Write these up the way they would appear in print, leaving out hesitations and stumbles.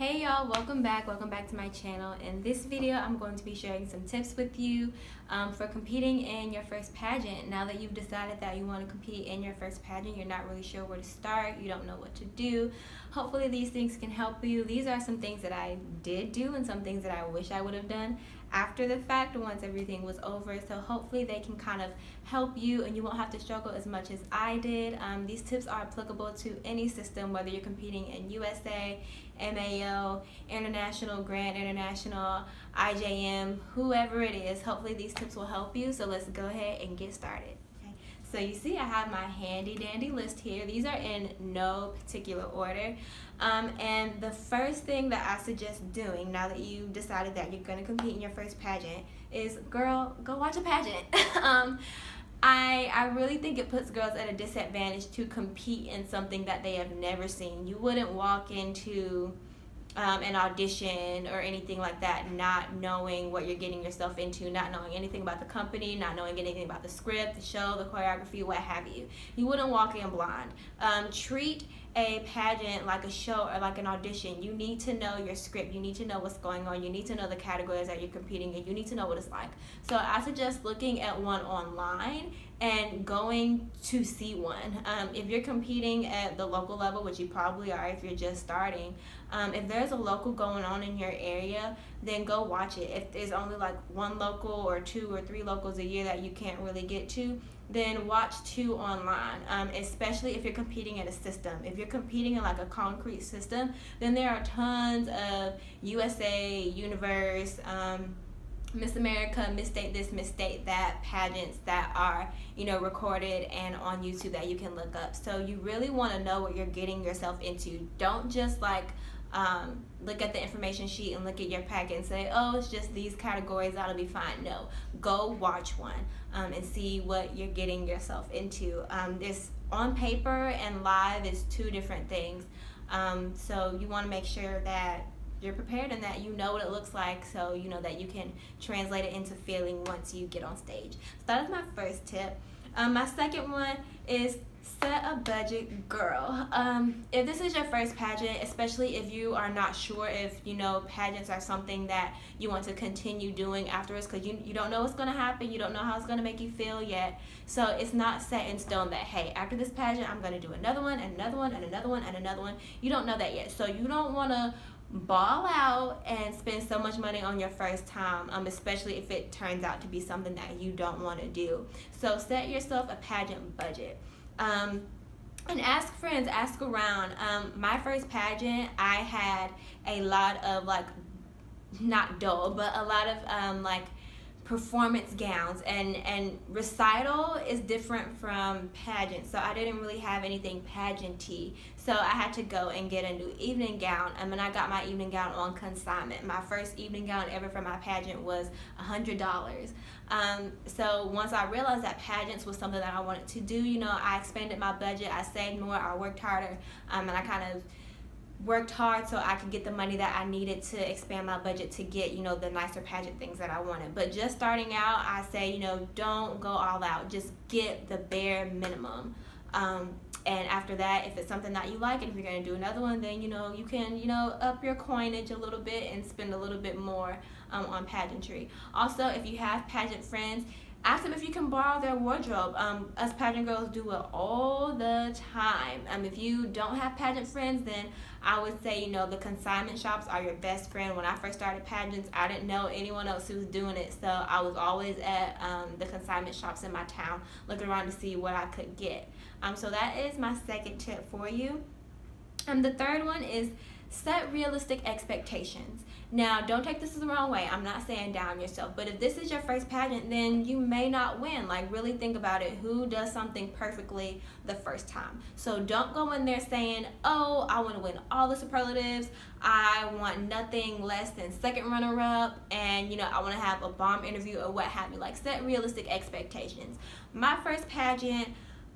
Hey y'all, welcome back to my channel. In this video I'm going to be sharing some tips with you for competing in your first pageant. Now that you've decided that you want to compete in your first pageant, you're not really sure where to start, you don't know what to do. Hopefully these things can help you. These are some things that I did do and some things that I wish I would have done after the fact once everything was over, so hopefully they can kind of help you and you won't have to struggle as much as I did. These tips are applicable to any system, whether you're competing in USA, MAO, International, Grand International, IJM, whoever it is. Hopefully these tips will help you, so let's go ahead and get started. So you see I have my handy dandy list here. These are in no particular order. And the first thing that I suggest doing now that you decided that you're going to compete in your first pageant is, girl, go watch a pageant. I really think it puts girls at a disadvantage to compete in something that they have never seen. You wouldn't walk into an audition or anything like that not knowing what you're getting yourself into, not knowing anything about the company, not knowing anything about the script, the show, the choreography, what have you. You wouldn't walk in blind. Treat a pageant like a show or like an audition. You need to know your script, you need to know what's going on, you need to know the categories that you're competing in, you need to know what it's like. So I suggest looking at one online and going to see one. If you're competing at the local level, which you probably are if you're just starting, if there's a local going on in your area, then go watch it. If there's only like one local or 2 or 3 locals a year that you can't really get to, then watch 2 online, especially if you're competing in a system. If you're competing in like a concrete system, then there are tons of USA, Universe, Miss America, Miss State this, Miss State that pageants that are, recorded and on YouTube that you can look up. So you really want to know what you're getting yourself into. Don't just look at the information sheet and look at your packet and say, oh, it's just these categories, that'll be fine. No, go watch one and see what you're getting yourself into. This on paper and live is 2 different things. So you want to make sure that you're prepared and that you know what it looks like, so you know that you can translate it into feeling once you get on stage. So that is my first tip. My second one is set a budget, girl. If this is your first pageant, especially if you are not sure if pageants are something that you want to continue doing afterwards, because you don't know what's going to happen, you don't know how it's going to make you feel yet. So it's not set in stone that, hey, after this pageant I'm going to do another one and another one and another one and another one. You don't know that yet, so you don't want to ball out and spend so much money on your first time, especially if it turns out to be something that you don't want to do. So set yourself a pageant budget. And ask friends, ask around. My first pageant, I had a lot of not dull, but a lot of performance gowns, and recital is different from pageant, so I didn't really have anything pageanty, so I had to go and get a new evening gown. And I got my evening gown on consignment. My first evening gown ever for my pageant was $100. So once I realized that pageants was something that I wanted to do, I expanded my budget, I saved more, I worked harder, and I kind of worked hard so I could get the money that I needed to expand my budget to get, the nicer pageant things that I wanted. But just starting out, I say, don't go all out. Just get the bare minimum. And after that, if it's something that you like, and if you're going to do another one, then, you can, up your coinage a little bit and spend a little bit more on pageantry. Also, if you have pageant friends, ask them if you can borrow their wardrobe. Us pageant girls do it all the time. If you don't have pageant friends, then I would say, the consignment shops are your best friend. When I first started pageants, I didn't know anyone else who was doing it, so I was always at the consignment shops in my town looking around to see what I could get. So that is my second tip for you. The third one is set realistic expectations. Now, don't take this the wrong way. I'm not saying down yourself, but if this is your first pageant, then you may not win. Really think about it. Who does something perfectly the first time? So don't go in there saying, oh, I want to win all the superlatives, I want nothing less than second runner-up, and I want to have a bomb interview or what have you. Set realistic expectations. My first pageant,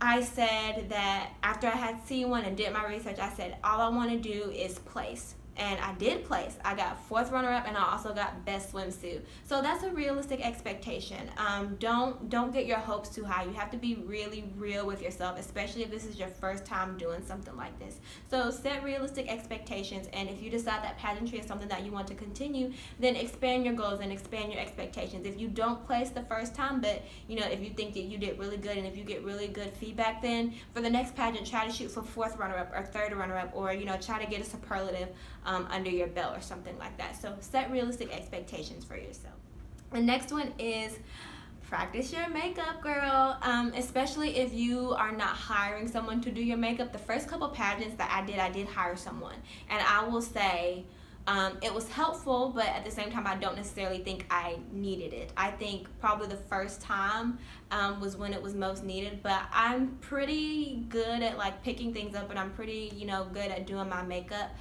I said that after I had seen one and did my research, I said all I want to do is place. and I did place. I got 4th runner-up, and I also got best swimsuit. So that's a realistic expectation. Don't get your hopes too high. You have to be really real with yourself, especially if this is your first time doing something like this. So set realistic expectations, and if you decide that pageantry is something that you want to continue, then expand your goals and expand your expectations. If you don't place the first time, but if you think that you did really good and if you get really good feedback, then for the next pageant, try to shoot for 4th runner-up or 3rd runner-up, or try to get a superlative under your belt or something like that. So set realistic expectations for yourself. The next one is practice your makeup, girl. Especially if you are not hiring someone to do your makeup. The first couple pageants that I did hire someone, and I will say it was helpful, but at the same time I don't necessarily think I needed it. I think probably the first time was when it was most needed, but I'm pretty good at like picking things up, and I'm pretty good at doing my makeup.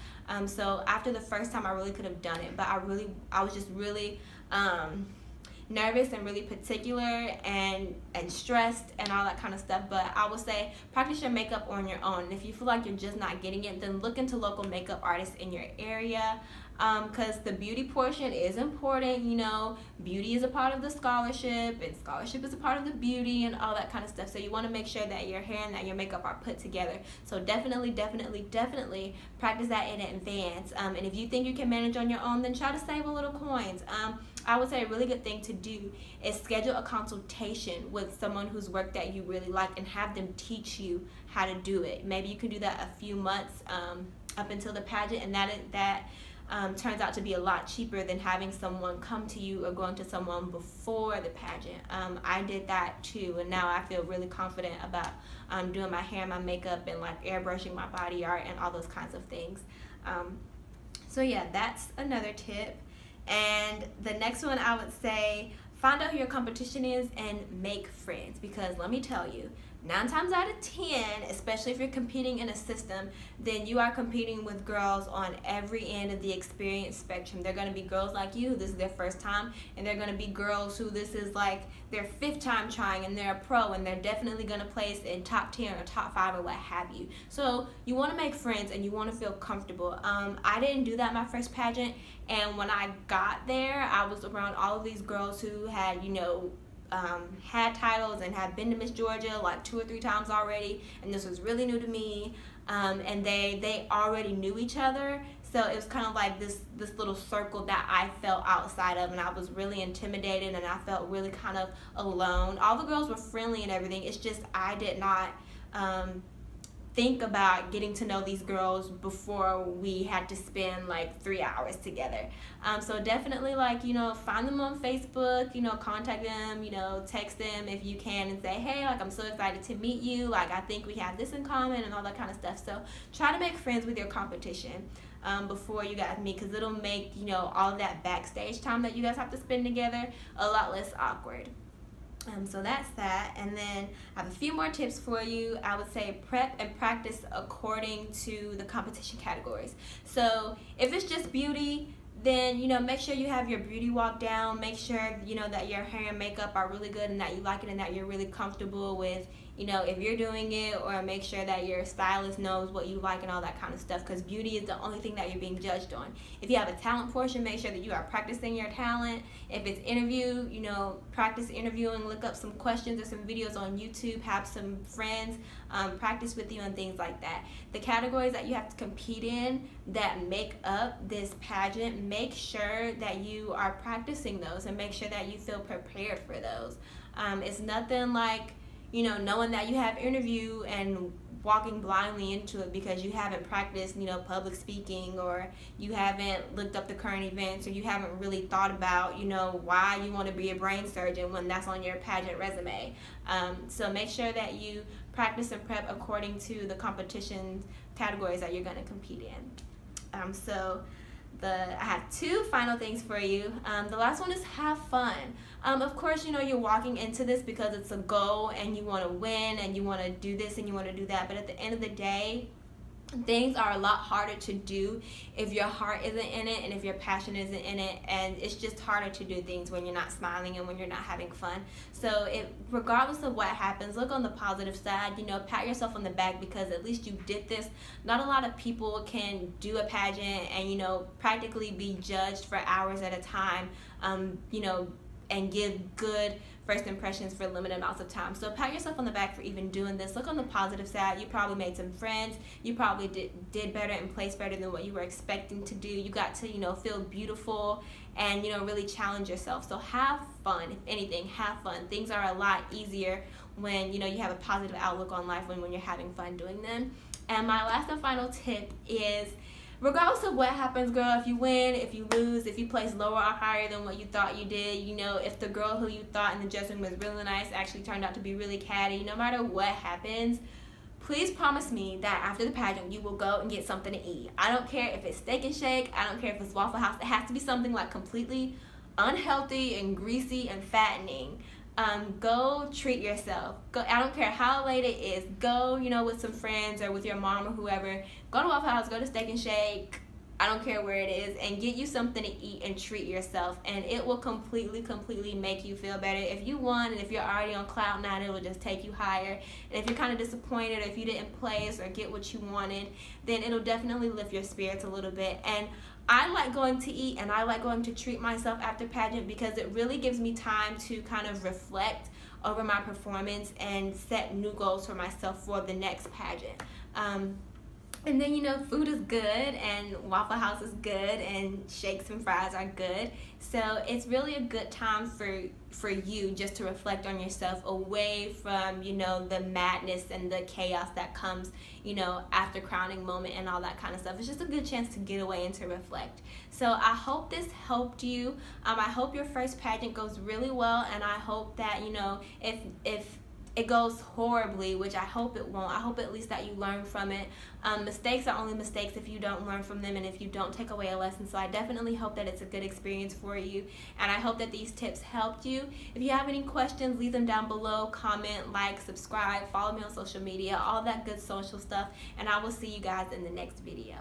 So after the first time I really could have done it, but I was just really nervous and really particular and stressed and all that kind of stuff. But I would say practice your makeup on your own, and if you feel like you're just not getting it, then look into local makeup artists in your area, because the beauty portion is important. Beauty is a part of the scholarship, and scholarship is a part of the beauty and all that kind of stuff. So you want to make sure that your hair and that your makeup are put together. So definitely practice that in advance, and if you think you can manage on your own, then try to save a little coins. I would say a really good thing to do is schedule a consultation with someone whose work that you really like and have them teach you how to do it. Maybe you can do that a few months up until the pageant, and that turns out to be a lot cheaper than having someone come to you or going to someone before the pageant. I did that too, and now I feel really confident about doing my hair and my makeup and like airbrushing my body art and all those kinds of things. So yeah, that's another tip. And the next one, I would say find out who your competition is and make friends, because let me tell you, 9 times out of 10, especially if you're competing in a system, then you are competing with girls on every end of the experience spectrum. They're going to be girls like you who this is their first time, and they're going to be girls who this is like their 5th time trying, and they're a pro, and they're definitely going to place in top 10 or top 5 or what have you. So you want to make friends and you want to feel comfortable. I didn't do that my first pageant, and when I got there, I was around all of these girls who had had titles and had been to Miss Georgia like 2 or 3 times already, and this was really new to me, and they already knew each other. So it was kind of like this little circle that I felt outside of, and I was really intimidated, and I felt really kind of alone. All the girls were friendly and everything. It's just I did not think about getting to know these girls before we had to spend like 3 hours together. So definitely find them on Facebook, contact them, text them if you can and say, hey, I'm so excited to meet you, I think we have this in common and all that kind of stuff. So try to make friends with your competition before you guys meet, because it'll make all of that backstage time that you guys have to spend together a lot less awkward. So that's that. And then I have a few more tips for you. I would say prep and practice according to the competition categories. So if it's just beauty, then make sure you have your beauty walk down. Make sure that your hair and makeup are really good and that you like it and that you're really comfortable with if you're doing it, or make sure that your stylist knows what you like and all that kind of stuff, because beauty is the only thing that you're being judged on. If you have a talent portion, make sure that you are practicing your talent. If it's interview, practice interviewing, look up some questions or some videos on YouTube, have some friends practice with you and things like that. The categories that you have to compete in that make up this pageant, make sure that you are practicing those and make sure that you feel prepared for those. It's nothing like knowing that you have interview and walking blindly into it because you haven't practiced, public speaking, or you haven't looked up the current events, or you haven't really thought about, why you want to be a brain surgeon when that's on your pageant resume. So make sure that you practice and prep according to the competition categories that you're going to compete in. I have 2 final things for you. The last one is have fun. Of course, you're walking into this because it's a goal and you want to win and you want to do this and you want to do that. But at the end of the day, things are a lot harder to do if your heart isn't in it and if your passion isn't in it, and it's just harder to do things when you're not smiling and when you're not having fun. So regardless of what happens, look on the positive side. Pat yourself on the back, because at least you did this. Not a lot of people can do a pageant and practically be judged for hours at a time, and give good first impressions for limited amounts of time. So pat yourself on the back for even doing this. Look on the positive side. You probably made some friends. You probably did better and placed better than what you were expecting to do. You got to feel beautiful and really challenge yourself. So have fun. If anything, have fun. Things are a lot easier when you have a positive outlook on life when you're having fun doing them. And my last and final tip is, regardless of what happens, girl, if you win, if you lose, if you place lower or higher than what you thought you did, if the girl who you thought in the dressing room was really nice actually turned out to be really catty, no matter what happens, please promise me that after the pageant you will go and get something to eat. I don't care if it's Steak and Shake. I don't care if it's Waffle House. It has to be something like completely unhealthy and greasy and fattening. Go treat yourself. Go. I don't care how late it is. Go, with some friends or with your mom or whoever. Go to Waffle House. Go to Steak and Shake. I don't care where it is, and get you something to eat and treat yourself, and it will completely make you feel better. If you won and if you're already on cloud nine, it will just take you higher. And if you're kind of disappointed, or if you didn't place or get what you wanted, then it'll definitely lift your spirits a little bit. And I like going to eat and I like going to treat myself after pageant, because it really gives me time to kind of reflect over my performance and set new goals for myself for the next pageant. And then, food is good, and Waffle House is good, and shakes and fries are good. So it's really a good time for you just to reflect on yourself, away from, the madness and the chaos that comes, after crowning moment and all that kind of stuff. It's just a good chance to get away and to reflect. So I hope this helped you. I hope your first pageant goes really well, and I hope that, if it goes horribly, which I hope it won't, I hope at least that you learn from it. Mistakes are only mistakes if you don't learn from them and if you don't take away a lesson. So I definitely hope that it's a good experience for you, and I hope that these tips helped you. If you have any questions, leave them down below. Comment, like, subscribe, follow me on social media, all that good social stuff, and I will see you guys in the next video.